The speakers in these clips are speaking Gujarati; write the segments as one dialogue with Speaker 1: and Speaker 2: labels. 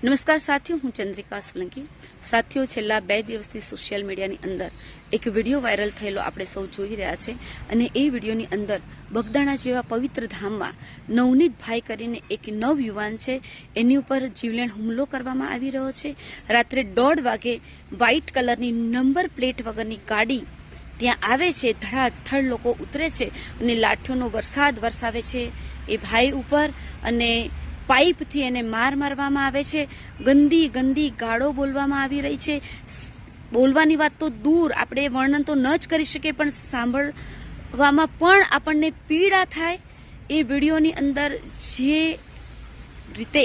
Speaker 1: નમસ્કાર સાથીઓ, હું ચંદ્રિકા સોલંકી। સાથીઓ, છેલ્લા 2 દિવસથી સોશિયલ મીડિયાની અંદર એક વિડીયો વાયરલ થયેલો આપણે સૌ જોઈ રહ્યા છે અને એ વિડીયોની અંદર બગદાણા જેવા પવિત્ર ધામમાં નવનીતભાઈ કરીને એક નવયુવાન છે, એની ઉપર જીવલેણ હુમલો કરવામાં આવી રહ્યો છે। રાત્રે 1:30 વાગે વ્હાઇટ કલરની નંબર પ્લેટ વગરની ગાડી ત્યાં આવે છે, ધડાધડ લોકો ઉતરે છે અને લાઠીઓનો વરસાદ વરસાવે છે એ ભાઈ ઉપર અને પાઇપથી એને મારવામાં આવે છે। ગંદી ગંદી ગાળો બોલવામાં આવી રહી છે। બોલવાની વાત તો દૂર, આપણે વર્ણન તો ન જ કરી શકીએ, પણ સાંભળવામાં પણ આપણને પીડા થાય। એ વિડીયોની અંદર જે રીતે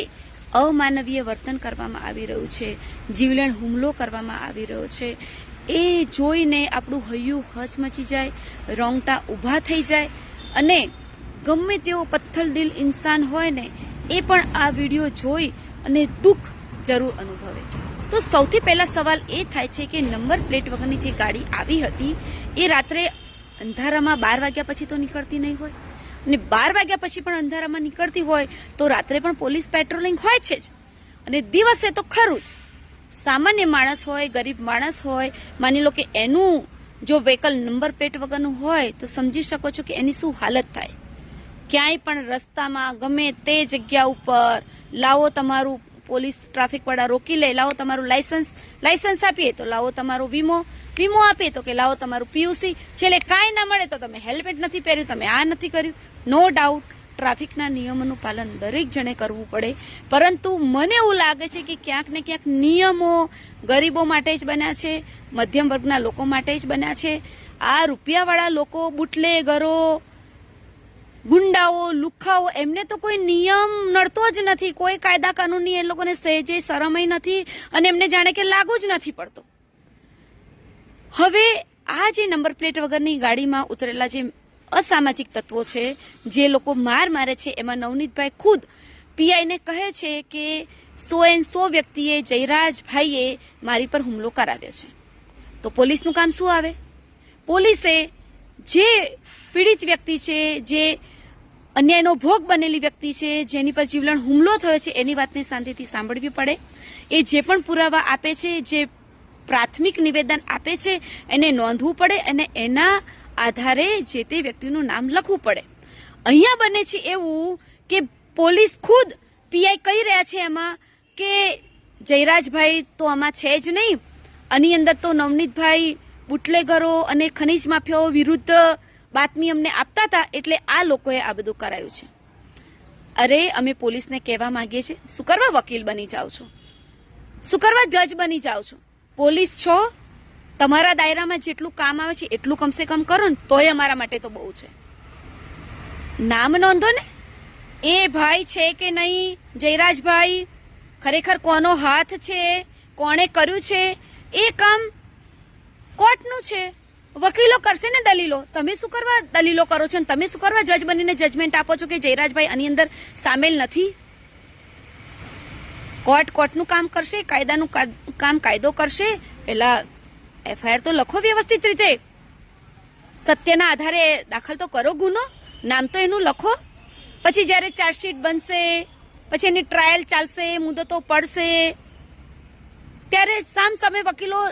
Speaker 1: અમાનવીય વર્તન કરવામાં આવી રહ્યું છે, જીવલેણ હુમલો કરવામાં આવી રહ્યો છે, એ જોઈને આપણું હૈયું હચમચી જાય, રોંગટા ઊભા થઈ જાય અને ગમે તેવો પથ્થર દિલ ઇન્સાન હોય ને એ પણ આ વિડીયો જોઈ અને દુઃખ જરૂર અનુભવે। તો સૌથી પહેલા સવાલ એ થાય છે કે નંબર પ્લેટ વગરની જે ગાડી આવી હતી એ રાત્રે અંધારામાં 12 વાગ્યા પછી તો નીકળતી નહીં હોય, અને 12 વાગ્યા પછી પણ અંધારામાં નીકળતી હોય તો રાત્રે પણ પોલીસ પેટ્રોલિંગ હોય છે જ, અને દિવસે તો ખરું જ। સામાન્ય માણસ હોય, ગરીબ માણસ હોય, માની લો કે એનું જો વ્હીકલ નંબર પ્લેટ વગરનું હોય તો સમજી શકો છો કે એની શું હાલત થાય। ક્યાંય પણ રસ્તામાં ગમે તે જગ્યા ઉપર લાવો તમારું, પોલીસ ટ્રાફિક વાળા રોકી લે, લાવો તમારું લાયસન્સ આપીએ તો લાવો તમારો વીમો આપીએ તો કે લાવો તમારું પીયુસી, છેલ્લે કાંઈ ના મળે તો તમે હેલ્મેટ નથી પહેર્યું, તમે આ નથી કર્યું। નો ડાઉટ ટ્રાફિકના નિયમોનું પાલન દરેક જણે કરવું પડે, પરંતુ મને એવું લાગે છે કે ક્યાંક ને ક્યાંક નિયમો ગરીબો માટે જ બન્યા છે, મધ્યમ વર્ગના લોકો માટે જ બન્યા છે। આ રૂપિયાવાળા લોકો, બુટલેગરો, ગુંડાઓ, લુખાઓ, એમને તો કોઈ નિયમ નડતો જ નથી, કોઈ કાયદા કાનૂનની એ લોકોને સહેજે શરમય નથી અને એમને જાણે કે લાગુ જ નથી પડતો। હવે આ જે નંબર પ્લેટ વગરની ગાડીમાં ઉતરેલા જે અસામાજિક તત્વો છે, જે લોકો મારે છે, એમાં નવનીતભાઈ ખુદ પીઆઈને કહે છે કે 100 વ્યક્તિએ, જયરાજભાઈએ મારી પર હુમલો કરાવ્યો છે। તો પોલીસનું કામ શું આવે? પોલીસે જે પીડિત વ્યક્તિ છે, જે અન્યાયનો ભોગ બનેલી વ્યક્તિ છે, જેની પર જીવલેણ હુમલો થયો છે, એની વાતને શાંતિથી સાંભળવી પડે। એ જે પણ પુરાવા આપે છે, જે પ્રાથમિક નિવેદન આપે છે, એને નોંધવું પડે અને એના આધારે જે તે વ્યક્તિનું નામ લખવું પડે। અહીંયા બને છે એવું કે પોલીસ ખુદ પીઆઈ કહી રહ્યા છે એમાં કે જયરાજભાઈ તો આમાં છે જ નહીં, આની અંદર તો નવનીતભાઈ બુટલેગરો અને ખનીજ માફિયાઓ વિરુદ્ધ બાતમી અમને આપતા હતા, એટલે આ લોકોએ આ બધું કરાયું છે। અરે, અમે પોલીસને કહેવા માંગીએ છીએ, શું કરવા વકીલ બની જાઓ છો? શું કરવા જજ બની જાઓ છો? પોલીસ છો, તમારા દાયરામાં જેટલું કામ આવે છે એટલું કમસે કમ કરો ને, તોય અમારા માટે તો બહુ છે। નામ નોંધો ને, એ ભાઈ છે કે નહીં, જયરાજભાઈ ખરેખર કોનો હાથ છે, કોણે કર્યું છે, એ કામ કોર્ટનું છે। વકીલો કરશે ને દલીલો, તમે શું કરવા દલીલો કરો છો? તમે શું કરવા જજ બનીને જજમેન્ટ આપો છો કે જયરાજભાઈ આની અંદર સામેલ નથી? કોર્ટનું કામ કરશે, કાયદાનું કામ કાયદો કરશે। પહેલા એફઆઈઆર તો લખો વ્યવસ્થિત રીતે, સત્યના આધારે દાખલ તો કરો ગુનો, નામ તો એનું લખો। પછી જ્યારે ચાર્જશીટ બનશે, પછી એની ટ્રાયલ ચાલશે, મુદતો પડશે, ત્યારે સામે વકીલો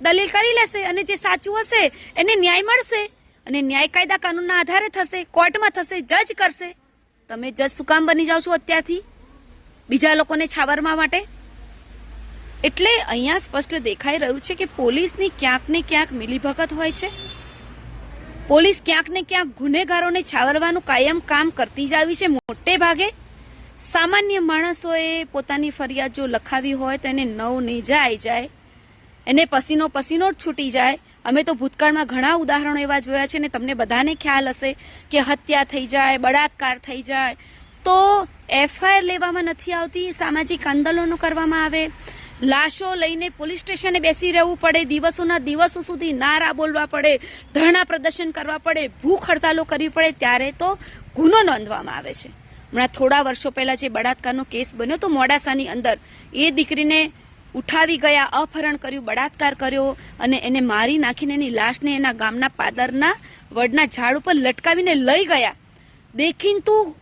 Speaker 1: દલીલ કરી લેશે અને જે સાચું હશે એને ન્યાય મળશે, અને ન્યાય કાયદા કાનૂનના આધારે થશે, કોર્ટમાં થશે, જજ કરશે। તમે જજ શું કામ બની જાઓ છો અત્યારથી બીજા લોકોને છાવરવા માટે? એટલે અહીંયા સ્પષ્ટ દેખાઈ રહ્યું છે કે પોલીસની ક્યાંક ને ક્યાંક મિલીભગત હોય છે। પોલીસ ક્યાંક ને ક્યાંક ગુનેગારોને છાવરવાનું કાયમ કામ કરતી જ આવી છે। મોટે ભાગે સામાન્ય માણસોએ પોતાની ફરિયાદ જો લખાવી હોય તો એને નેજા આવી જાય, એને પસીનો જ છૂટી જાય। અમે તો ભૂતકાળમાં ઘણા ઉદાહરણો એવા જોયા છે ને તમને બધાને ખ્યાલ હશે કે હત્યા થઈ જાય, બળાત્કાર થઈ જાય તો એફઆઈઆર લેવામાં નથી આવતી, સામાજિક આંદોલનો કરવામાં આવે, લાશો લઈને પોલીસ સ્ટેશને બેસી રહેવું પડે, દિવસોના દિવસો સુધી નારા બોલવા પડે, ધરણા પ્રદર્શન કરવા પડે, ભૂખ હડતાલો કરવી પડે, ત્યારે તો ગુનો નોંધવામાં આવે છે। હમણાં થોડા વર્ષો પહેલા જે બળાત્કારનો કેસ બન્યો તો મોડાસાની અંદર, એ દીકરીને ઉઠાવી ગયા, અપહરણ કર્યું, બળાત્કાર કર્યો અને એને મારી નાખીને એની લાશને એના ગામના પાદરના વડના ઝાડ ઉપર લટકાવીને લઈ ગયા। દેખીન તું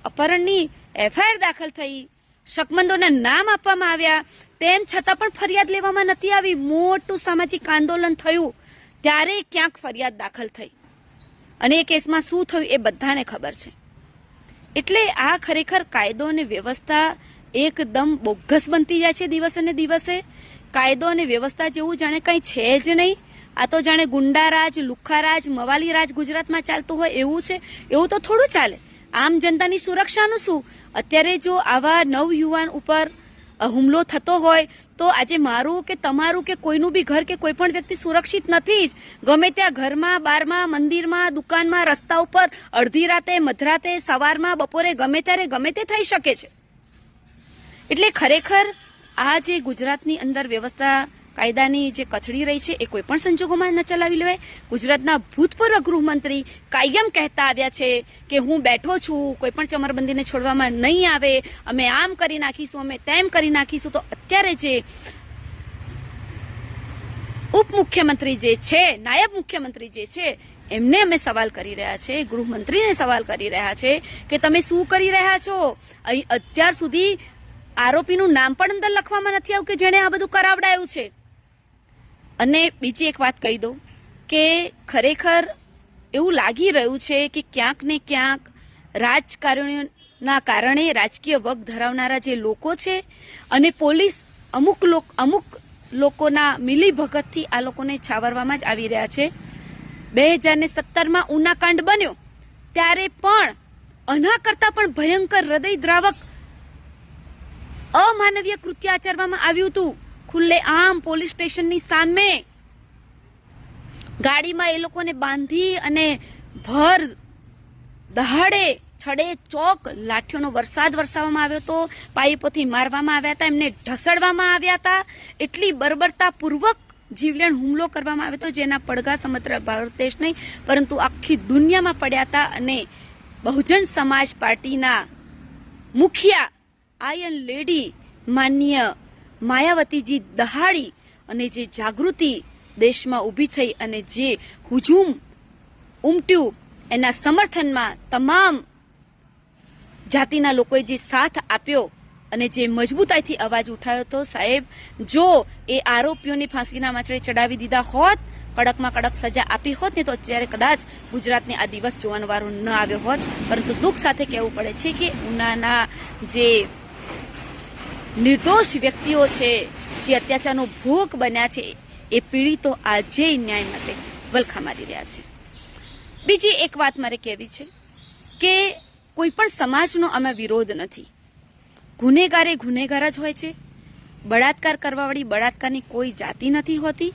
Speaker 1: અપહરણની એફઆઈઆર દાખલ થઈ, શકમંદોના નામ આપવામાં આવ્યા, તેમ છતાં પણ ફરિયાદ લેવામાં નથી આવી. મોટું સામાજિક આંદોલન થયું ત્યારે ક્યાંક ફરિયાદ દાખલ થઈ અને એ કેસમાં શું થયું એ બધાને ખબર છે. એટલે આ ખરેખર કાયદો અને વ્યવસ્થા એકદમ બોગસ બનતી જાય છે દિવસે ને દિવસે. કાયદો અને વ્યવસ્થા જેવું જાણે કંઈ છે જ નહીં. આ તો જાણે ગુંડારાજ, લુખ્ખારાજ, મવાલીરાજ ગુજરાતમાં ચાલતું હોય એવું છે. એવું તો થોડું ચાલે. આમ જનતાની સુરક્ષાનું શું? અત્યારે જો આવા નવયુવાન ઉપર હુમલો થતો હોય તો આજે મારું કે તમારું કે કોઈનું બી ઘર કે કોઈ પણ વ્યક્તિ સુરક્ષિત નથી જ. ગમે ત્યાં ઘરમાં, બારમાં, મંદિરમાં, દુકાનમાં, રસ્તા ઉપર અડધી રાતે, મધરાતે, સવારમાં, બપોરે ગમે ત્યારે ગમે તે થઈ શકે છે. એટલે ખરેખર આ જે ગુજરાતની અંદર વ્યવસ્થા કાયદાની જે કથળી રહી છે એ કોઈ પણ સંજોગોમાં ન ચલાવી લેવાય. ગુજરાતના ભૂતપૂર્વ ગૃહમંત્રી કાયમ કહેતા આવ્યા છે કે હું બેઠો છું, કોઈ પણ ચમરબંધીને છોડવામાં નહીં આવે, અમે આમ કરી નાખીશું, અમે તેમ કરી નાખીશું. તો અત્યારે જે ઉપમુખ્યમંત્રી જે છે, નાયબ મુખ્યમંત્રી જે છે, એમને અમે સવાલ કરી રહ્યા છે, ગૃહમંત્રીને સવાલ કરી રહ્યા છે કે તમે શું કરી રહ્યા છો? અહીં અત્યાર સુધી આરોપીનું નામ પણ અંદર લખવામાં નથી આવ્યું કે જેણે આ બધું કરાવડાયું છે. અને બીજી એક વાત કહી દઉં કે ખરેખર એવું લાગી રહ્યું છે કે ક્યાંક ને ક્યાંક રાજકારણીઓના કારણે રાજકીય વગ ધરાવનારા જે લોકો છે અને પોલીસ અમુક લોકોના મિલીભગતથી આ લોકોને છાવરવામાં જ આવી રહ્યા છે. 2017માં ઉનાકાંડ બન્યો ત્યારે પણ આના કરતા પણ ભયંકર હૃદયદ્રાવક અમાનવીય કૃત્ય આચરવામાં આવ્યું હતું. ખુલ્લે આમ પોલીસ સ્ટેશનની સામે ગાડીમાં એ લોકોને બાંધી અને ભર દહાડે છડે ચોક લાઠીઓનો વરસાદ વરસાવવામાં આવ્યો હતો, પાઇપોથી મારવામાં આવ્યા હતા, એમને ઢસડવામાં આવ્યા હતા. એટલી બર્બરતાપૂર્વક જીવલેણ હુમલો કરવામાં આવ્યો હતો જેના પડઘા સમગ્ર ભારત દેશ નહીં પરંતુ આખી દુનિયામાં પડ્યા હતા. અને બહુજન સમાજ પાર્ટીના મુખિયા આયન લેડી માન્ય માયાવતીજી દહાડી અને જે જાગૃતિ દેશમાં ઊભી થઈ અને જે હુજુમ ઉમટ્યું એના સમર્થનમાં તમામ જાતિના લોકોએ જે સાથ આપ્યો અને જે મજબૂતાઈથી અવાજ ઉઠાવ્યો હતો. સાહેબ, જો એ આરોપીઓને ફાંસીના માચડે ચડાવી દીધા હોત, કડકમાં કડક સજા આપી હોત ને તો અત્યારે કદાચ ગુજરાતને આ દિવસ જોવાનો વારો ન આવ્યો હોત. પરંતુ દુઃખ સાથે કહેવું પડે છે કે ઉનાના જે નિર્દોષ વ્યક્તિઓ છે, જે અત્યાચારનો ભોગ બન્યા છે, એ પીડિતો આજે ન્યાય માટે વલખા મારી રહ્યા છે. બીજી એક વાત મારે કહેવી છે કે કોઈ પણ સમાજનો આમાં વિરોધ નથી. ગુનેગાર એ ગુનેગાર જ હોય છે. બળાત્કાર કરવાવાળી બળાત્કારની કોઈ જાતિ નથી હોતી.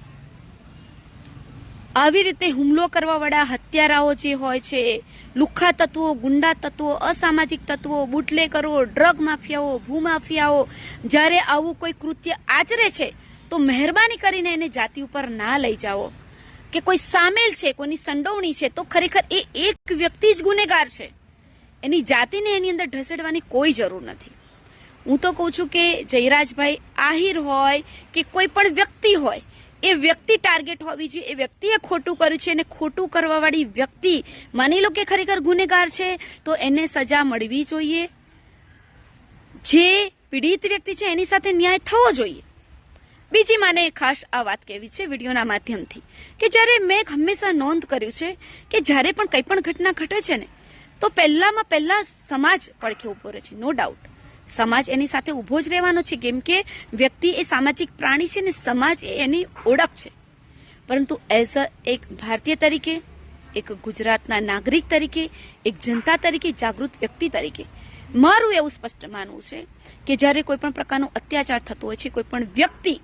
Speaker 1: આવી રીતે હુમલો કરવાવાળા હત્યારાઓ જે હોય છે, લુખ્ખા તત્વો, ગુંડા તત્વો, અસામાજિક તત્વો, બુટલેકરો, ડ્રગ માફિયાઓ, ભૂમાફિયાઓ જ્યારે આવું કોઈ કૃત્ય આચરે છે તો મહેરબાની કરીને એને જાતિ ઉપર ના લઈ જાઓ કે કોઈ સામેલ છે, કોઈની સંડોવણી છે. તો ખરેખર એ એક વ્યક્તિ જ ગુનેગાર છે. એની જાતિને એની અંદર ઢસેડવાની કોઈ જરૂર નથી. હું તો કહું છું કે જયરાજભાઈ આહિર હોય કે કોઈ પણ વ્યક્તિ હોય, એ વ્યક્તિ ટાર્ગેટ હોવી જોઈએ. એ વ્યક્તિએ ખોટું કર્યું છે અને ખોટું કરવાવાળી વ્યક્તિ માની લો કે ખરેખર ગુનેગાર છે તો એને સજા મળવી જોઈએ. જે પીડિત વ્યક્તિ છે એની સાથે ન્યાય થવો જોઈએ. બીજી માને ખાસ આ વાત કહેવી છે વિડીયોના માધ્યમથી કે જ્યારે મેં હંમેશા નોંધ કર્યું છે કે જ્યારે પણ કંઈ પણ ઘટના ઘટે છે ને તો પહેલા સમાજ પડખે ઉભો રહે છે. નો ડાઉટ સમાજ એની સાથે ઊભો જ રહેવાનો છે, કેમ કે વ્યક્તિ એ સામાજિક પ્રાણી છે ને સમાજ એ એની ઓળખ છે. પરંતુ એઝ અ એક ભારતીય તરીકે, એક ગુજરાતના નાગરિક તરીકે, એક જનતા તરીકે, જાગૃત વ્યક્તિ તરીકે મારું એવું સ્પષ્ટ માનવું છે કે જ્યારે કોઈ પણ પ્રકારનો અત્યાચાર થતો હોય છે, કોઈ પણ વ્યક્તિ,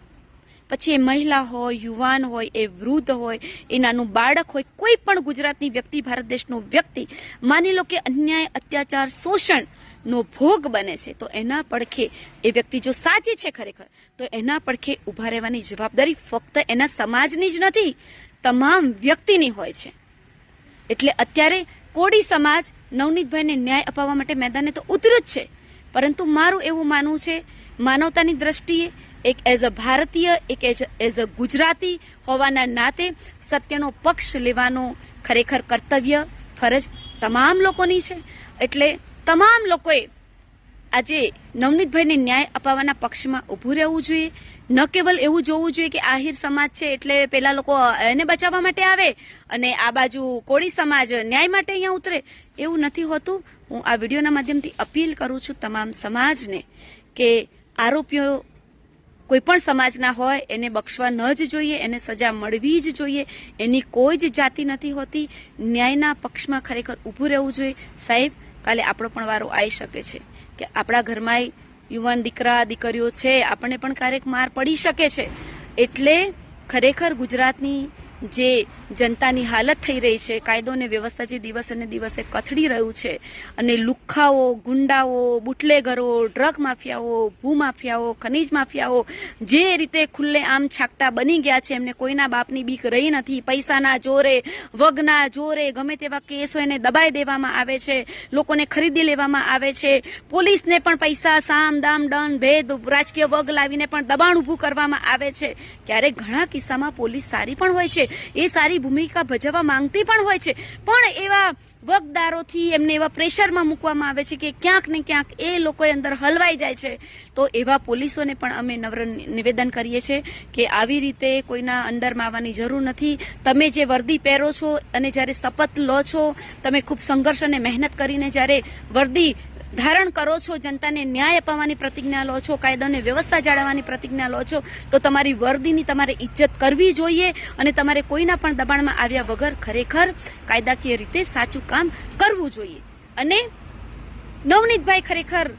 Speaker 1: પછી એ મહિલા હોય, યુવાન હોય, એ વૃદ્ધ હોય, એ નાનું બાળક હોય, કોઈ પણ ગુજરાતની વ્યક્તિ, ભારત દેશનો વ્યક્તિ માની લો કે અન્યાય, અત્યાચાર, શોષણ નો ભોગ બને છે તો એના પડખે એ વ્યક્તિ જો સાચી છે ખરેખર તો એના પડખે ઊભા રહેવાની જવાબદારી ફક્ત એના સમાજની જ નથી, તમામ વ્યક્તિની હોય છે. એટલે અત્યારે કોળી સમાજ નવનીતભાઈને ન્યાય અપાવવા માટે મેદાને તો ઉતર્યું જ છે. પરંતુ મારું એવું માનવું છે માનવતાની દ્રષ્ટિએ, એક એઝ અ ભારતીય, એક એઝ અ ગુજરાતી હોવાના નાતે સત્યનો પક્ષ લેવાનો ખરેખર કર્તવ્ય, ફરજ તમામ લોકોની છે. એટલે તમામ લોકોએ આજે નવનીતભાઈને ન્યાય અપાવવાના પક્ષમાં ઊભું રહેવું જોઈએ. ન કેવલ એવું જોવું જોઈએ કે આહિર સમાજ છે એટલે પેલા લોકો એને બચાવવા માટે આવે અને આ બાજુ કોળી સમાજ ન્યાય માટે અહીંયા ઉતરે, એવું નથી હોતું. હું આ વિડીયોના માધ્યમથી અપીલ કરું છું તમામ સમાજને કે આરોપીઓ કોઈ પણ સમાજના હોય એને બક્ષવા ન જ જોઈએ, એને સજા મળવી જ જોઈએ. એની કોઈ જ જાતિ નથી હોતી. ન્યાયના પક્ષમાં ખરેખર ઊભું રહેવું જોઈએ. સાહેબ, કાલે આપણો પણ વારો આવી શકે છે કે આપણા ઘરમાં યુવાન દીકરા દીકરીઓ છે, આપણને પણ ક્યારેક માર પડી શકે છે. એટલે ખરેખર ગુજરાતની જે જનતાની હાલત થઈ રહી છે, કાયદો અને વ્યવસ્થા જે દિવસે ને દિવસે કથળી રહ્યું છે અને લુખ્ખાઓ, ગુંડાઓ, બુટલેગરો, ડ્રગ માફિયાઓ, ભૂમાફિયાઓ, ખનીજ માફિયાઓ જે રીતે ખુલ્લે આમ છાકટા બની ગયા છે, એમને કોઈના બાપની બીક રહી નથી. પૈસાના જોરે, વગના જોરે ગમે તેવા કેસો એને દબાઈ દેવામાં આવે છે, લોકોને ખરીદી લેવામાં આવે છે. પોલીસને પણ પૈસા, સામ દામ દંડ ભેદ રાજકીય વગ લાવીને પણ દબાણ ઊભું કરવામાં આવે છે. ક્યારેક ઘણા કિસ્સામાં પોલીસ સારી પણ હોય છે, એ સારી ભૂમિકા ભજવવા માંગતી પણ હોય છે, પણ એવા વગદારોથી એમને એવા પ્રેશરમાં મૂકવામાં આવે છે કે ક્યાંક ને ક્યાંક એ લોકો અંદર હલવાઈ જાય છે. તો એવા પોલીસોને પણ અમે નમ્ર નિવેદન કરીએ છીએ કે આવી રીતે કોઈના અંડરમાં આવવાની જરૂર નથી. તમે જે વર્દી પહેરો છો અને જ્યારે શપથ લો છો, તમે ખૂબ સંઘર્ષ અને મહેનત કરીને જ્યારે વર્દી ધારણ કરો છો, જનતાને ન્યાય અપાવવાની પ્રતિજ્ઞા લો છો, કાયદો અને વ્યવસ્થા જાળવવાની પ્રતિજ્ઞા લો છો, તો તમારી વર્દીની તમારે ઇજ્જત કરવી જોઈએ અને તમારે કોઈના પણ દબાણમાં આવ્યા વગર ખરેખર કાયદાકીય રીતે સાચું કામ કરવું જોઈએ. અને નવનીતભાઈ ખરેખર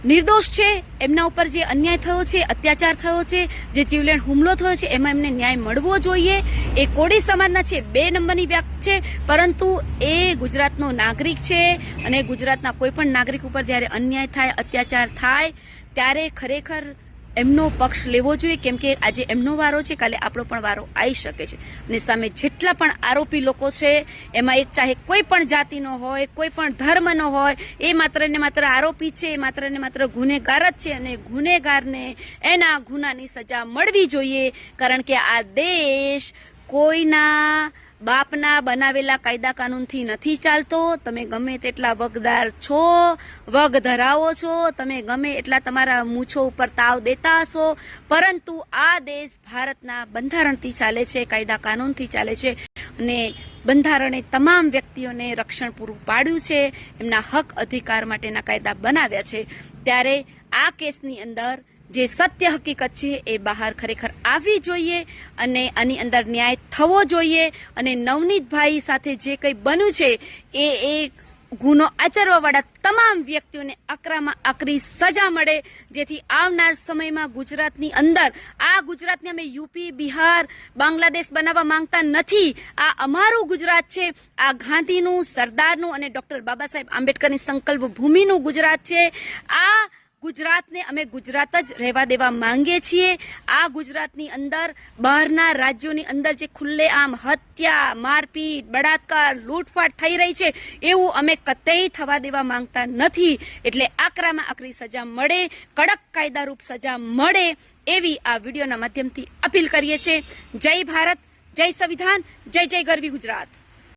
Speaker 1: નિર્દોષ છે. એમના ઉપર જે અન્યાય થયો છે, અત્યાચાર થયો છે, જે જીવલેણ હુમલો થયો છે, એમાં એમને ન્યાય મળવો જોઈએ. એ કોળી સમાજના છે, 2 નંબરની વ્યક્તિ છે, પરંતુ એ ગુજરાતનો નાગરિક છે અને ગુજરાતના કોઈ પણ નાગરિક ઉપર જ્યારે અન્યાય થાય, અત્યાચાર થાય, ત્યારે ખરેખર એમનો પક્ષ લેવો જોઈએ. કેમ કે આજે એમનો વારો છે, કાલે આપણો પણ વારો આવી શકે છે. અને સામે જેટલા પણ આરોપી લોકો છે, એમાં એક ચાહે કોઈ પણ જાતિનો હોય, કોઈ પણ ધર્મનો હોય, એ માત્ર ને માત્ર આરોપી છે, એ માત્ર ને માત્ર ગુનેગાર જ છે. અને ગુનેગારને એના ગુનાની સજા મળવી જોઈએ. કારણ કે આ દેશ કોઈના બાપના બનાવેલા કાયદા કાનૂનથી નથી ચાલતો. તમે ગમે તેટલા વગદાર છો, વગ ધરાવો છો, તમે ગમે એટલા તમારા મૂછો ઉપર તાવ દેતા હશો, પરંતુ આ દેશ ભારતના બંધારણથી ચાલે છે, કાયદા કાનૂનથી ચાલે છે. અને બંધારણે તમામ વ્યક્તિઓને રક્ષણ પૂરું પાડ્યું છે, એમના હક અધિકાર માટેના કાયદા બનાવ્યા છે. ત્યારે આ કેસની અંદર જે સત્ય હકીકત છે એ બહાર ખરેખર આવવી જોઈએ અને આની અંદર ન્યાય થવો જોઈએ. અને નવનીતભાઈ સાથે જે કંઈ બન્યું છે એ ગુનો આચરવાવાળા તમામ વ્યક્તિઓને આકરામાં આકરી સજા મળે, જેથી આવનાર સમયમાં ગુજરાતની અંદર, આ ગુજરાતને અમે યુપી, બિહાર, બાંગ્લાદેશ બનાવવા માંગતા નથી. આ અમારું ગુજરાત છે. આ ગાંધીનું, સરદારનું અને ડોક્ટર બાબા સાહેબ આંબેડકરની સંકલ્પ ભૂમિનું ગુજરાત છે. આ ગુજરાતને અમે ગુજરાત જ રહેવા દેવા માંગીએ છીએ. આ ગુજરાતની અંદર બહારના રાજ્યોની અંદર જે ખુલ્લેઆમ હત્યા, મારપીટ, બળાત્કાર, લૂંટફાટ થઈ રહી છે, એવું અમે કતઈ થવા દેવા માંગતા નથી. એટલે આકરામાં આકરી સજા મળે, કડક કાયદારૂપ સજા મળે, એવી આ વિડીયોના માધ્યમથી અપીલ કરીએ છીએ. જય ભારત, જય સંવિધાન, જય જય ગરવી ગુજરાત.